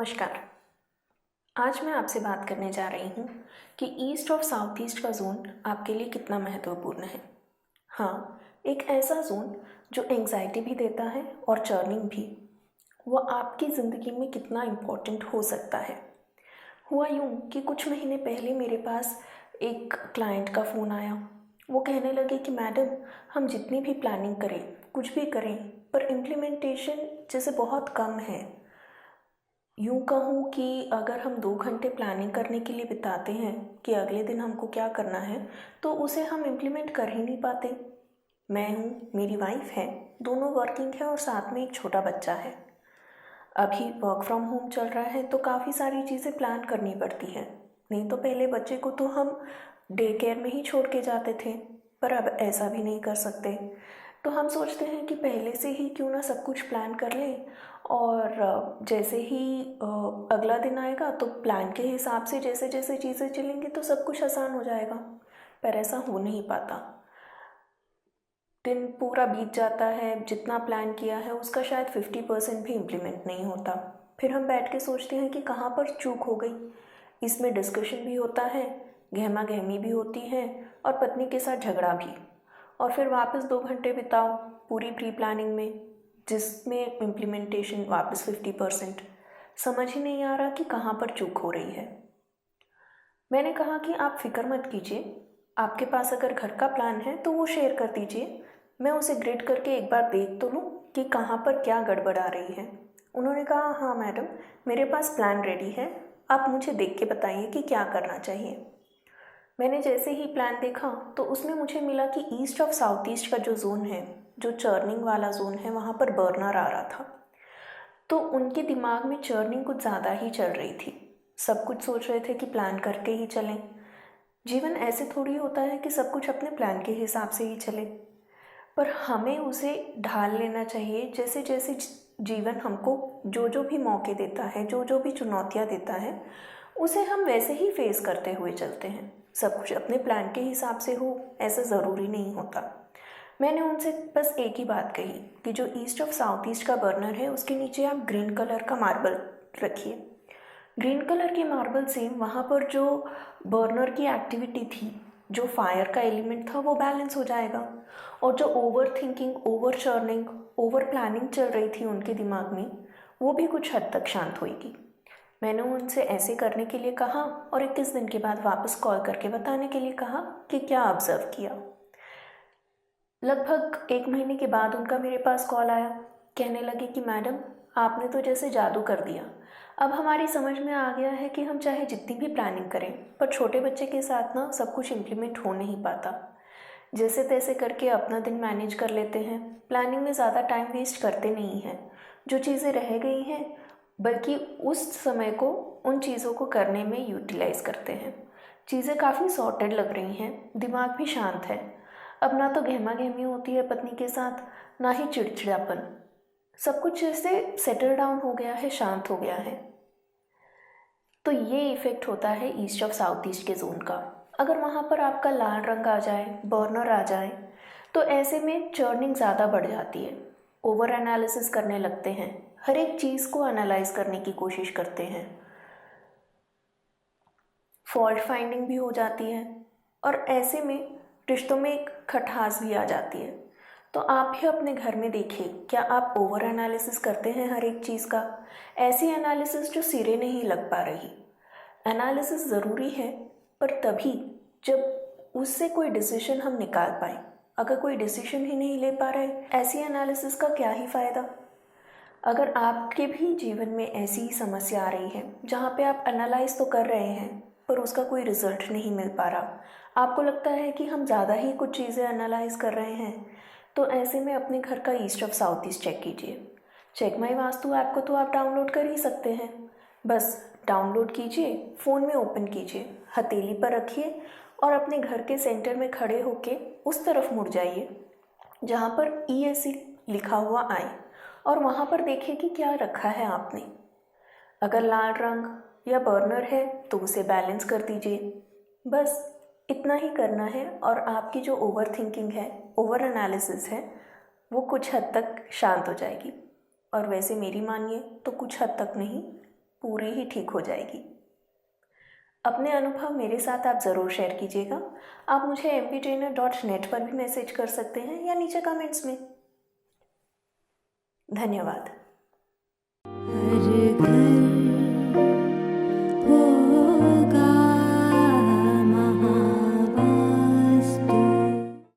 नमस्कार। आज मैं आपसे बात करने जा रही हूँ कि ईस्ट और साउथ ईस्ट का जोन आपके लिए कितना महत्वपूर्ण है। हाँ, एक ऐसा जोन जो एंग्जाइटी भी देता है और चर्निंग भी। वो आपकी ज़िंदगी में कितना इम्पोर्टेंट हो सकता है। हुआ यूँ कि कुछ महीने पहले मेरे पास एक क्लाइंट का फ़ोन आया। वो कहने लगे कि मैडम, हम जितनी भी प्लानिंग करें, कुछ भी करें, पर इम्प्लीमेंटेशन जैसे बहुत कम है। यूँ कहूँ कि अगर हम 2 घंटे प्लानिंग करने के लिए बिताते हैं कि अगले दिन हमको क्या करना है, तो उसे हम इम्प्लीमेंट कर ही नहीं पाते। मैं हूँ, मेरी वाइफ है, दोनों वर्किंग है और साथ में एक छोटा बच्चा है। अभी वर्क फ्रॉम होम चल रहा है तो काफ़ी सारी चीज़ें प्लान करनी पड़ती हैं। नहीं तो पहले बच्चे को तो हम डे केयर में ही छोड़ के जाते थे, पर अब ऐसा भी नहीं कर सकते। तो हम सोचते हैं कि पहले से ही क्यों ना सब कुछ प्लान कर लें और जैसे ही अगला दिन आएगा तो प्लान के हिसाब से जैसे जैसे चीज़ें चलेंगी तो सब कुछ आसान हो जाएगा। पर ऐसा हो नहीं पाता। दिन पूरा बीत जाता है, जितना प्लान किया है उसका शायद 50% भी इम्प्लीमेंट नहीं होता। फिर हम बैठ के सोचते हैं कि कहाँ पर चूक हो गई। इसमें डिस्कशन भी होता है, गहमा गहमी भी होती है और पत्नी के साथ झगड़ा भी। और फिर वापस 2 घंटे बिताओ पूरी प्री प्लानिंग में, जिसमें इम्प्लीमेंटेशन वापस 50%। समझ ही नहीं आ रहा कि कहाँ पर चूक हो रही है। मैंने कहा कि आप फिक्र मत कीजिए, आपके पास अगर घर का प्लान है तो वो शेयर कर दीजिए, मैं उसे ग्रिड करके एक बार देख तो लूँ कि कहाँ पर क्या गड़बड़ आ रही है। उन्होंने कहा, हाँ मैडम, मेरे पास प्लान रेडी है, आप मुझे देख के बताइए कि क्या करना चाहिए। मैंने जैसे ही प्लान देखा तो उसमें मुझे मिला कि ईस्ट और साउथ ईस्ट का जो जोन है, जो चर्निंग वाला जोन है, वहाँ पर बर्नर आ रहा था। तो उनके दिमाग में चर्निंग कुछ ज़्यादा ही चल रही थी। सब कुछ सोच रहे थे कि प्लान करके ही चलें। जीवन ऐसे थोड़ी होता है कि सब कुछ अपने प्लान के हिसाब से ही चले, पर हमें उसे ढाल लेना चाहिए। जैसे जैसे जीवन हमको जो जो भी मौके देता है, जो जो भी चुनौतियाँ देता है, उसे हम वैसे ही फेस करते हुए चलते हैं। सब कुछ अपने प्लान के हिसाब से हो ऐसा ज़रूरी नहीं होता। मैंने उनसे बस एक ही बात कही कि जो ईस्ट ऑफ साउथ ईस्ट का बर्नर है उसके नीचे आप ग्रीन कलर का मार्बल रखिए। ग्रीन कलर के मार्बल से वहाँ पर जो बर्नर की एक्टिविटी थी, जो फायर का एलिमेंट था, वो बैलेंस हो जाएगा। और जो over thinking, over churning, over planning चल रही थी उनके दिमाग में, वो भी कुछ हद तक शांत होएगी। मैंने उनसे ऐसे करने के लिए कहा और 21 दिन के बाद वापस कॉल करके बताने के लिए कहा कि क्या ऑब्जर्व किया। लगभग 1 महीने के बाद उनका मेरे पास कॉल आया। कहने लगे कि मैडम, आपने तो जैसे जादू कर दिया। अब हमारी समझ में आ गया है कि हम चाहे जितनी भी प्लानिंग करें, पर छोटे बच्चे के साथ ना सब कुछ इम्प्लीमेंट हो नहीं पाता। जैसे तैसे करके अपना दिन मैनेज कर लेते हैं, प्लानिंग में ज़्यादा टाइम वेस्ट करते नहीं हैं। जो चीज़ें रह गई हैं, बल्कि उस समय को उन चीज़ों को करने में यूटिलाइज करते हैं। चीज़ें काफ़ी सॉर्टेड लग रही हैं, दिमाग भी शांत है। अब ना तो गहमा गहमी होती है पत्नी के साथ, ना ही चिड़चिड़ापन। सब कुछ जैसे सेटल डाउन हो गया है, शांत हो गया है। तो ये इफ़ेक्ट होता है ईस्ट ऑफ साउथ ईस्ट के जोन का। अगर वहाँ पर आपका लाल रंग आ जाए, बर्नर आ जाए, तो ऐसे में चर्निंग ज़्यादा बढ़ जाती है। ओवर एनालिसिस करने लगते हैं, हर एक चीज़ को एनालाइज करने की कोशिश करते हैं, फॉल्ट फाइंडिंग भी हो जाती है और ऐसे में रिश्तों में एक खटास भी आ जाती है। तो आप भी अपने घर में देखिए, क्या आप ओवर एनालिसिस करते हैं हर एक चीज़ का? ऐसी एनालिसिस जो सिरे नहीं लग पा रही। एनालिसिस ज़रूरी है, पर तभी जब उससे कोई डिसीजन हम निकाल पाए। अगर कोई डिसीजन ही नहीं ले पा रहे, ऐसी एनालिसिस का क्या ही फ़ायदा। अगर आपके भी जीवन में ऐसी ही समस्या आ रही है जहाँ पे आप एनालाइज तो कर रहे हैं पर उसका कोई रिजल्ट नहीं मिल पा रहा, आपको लगता है कि हम ज़्यादा ही कुछ चीज़ें एनालाइज कर रहे हैं, तो ऐसे में अपने घर का east of south east check कीजिए। चेक माई वास्तु ऐप को तो आप डाउनलोड कर ही सकते हैं। बस डाउनलोड कीजिए, फ़ोन में ओपन कीजिए, हथेली पर रखिए और अपने घर के सेंटर में खड़े होके उस तरफ मुड़ जाइए जहाँ पर ESC लिखा हुआ आए और वहाँ पर देखिए कि क्या रखा है आपने। अगर लाल रंग या बर्नर है तो उसे बैलेंस कर दीजिए। बस इतना ही करना है और आपकी जो ओवर थिंकिंग है, ओवर एनालिसिस है, वो कुछ हद तक शांत हो जाएगी। और वैसे मेरी मानिए तो कुछ हद तक नहीं, पूरी ही ठीक हो जाएगी। अपने अनुभव मेरे साथ आप ज़रूर शेयर कीजिएगा। आप मुझे mptrainer.net पर भी मैसेज कर सकते हैं या नीचे कमेंट्स में। धन्यवाद।